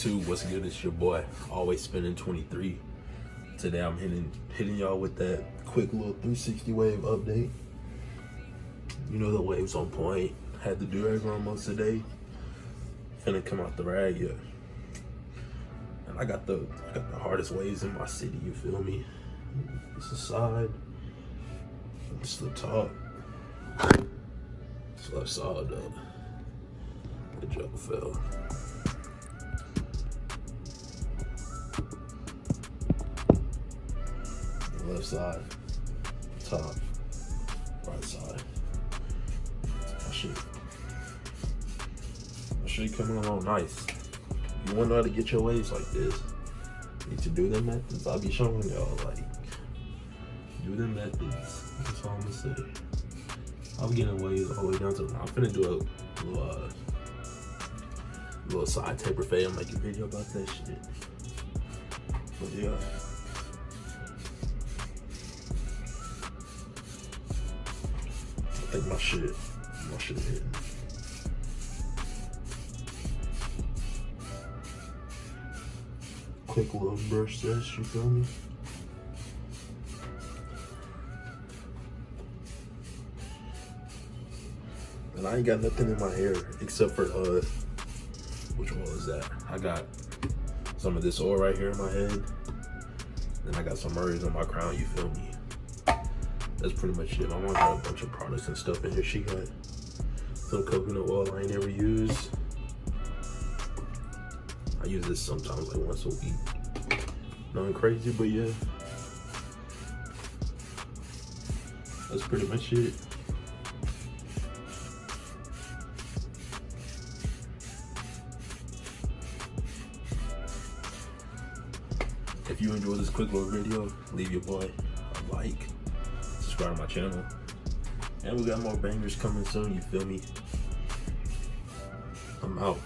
YouTube, what's good? It's your boy, always spinning 23. Today I'm hitting y'all with that quick little 360 wave update. You know the waves on point. Had the do-rag on most of the day. Finna come out the rag, yeah. And I got the hardest waves in my city, you feel me? It's the side. It's the top. It's left side though. The jump fell. Left side, top, right side. My shit coming along nice. You wanna know how to get your waves like this? You need to do them methods. I'll be showing y'all, like, do them methods. That's all I'm gonna say. I'm getting waves all the way down to. I'm finna do a little side taper fade. I'm making a video about that shit. But yeah. I think my shit hitting. Quick little brush test, you feel me? And I ain't got nothing in my hair except for which one was that? I got some of this oil right here in my head. Then I got some Murray's on my crown, you feel me? That's pretty much it. My mom got a bunch of products and stuff in here. She got some coconut oil I ain't never used. I use this sometimes, like once a week. Nothing crazy, but yeah. That's pretty much it. If you enjoyed this quick little video, leave your boy a like. Subscribe to my channel, and we got more bangers coming soon, you feel me? I'm out.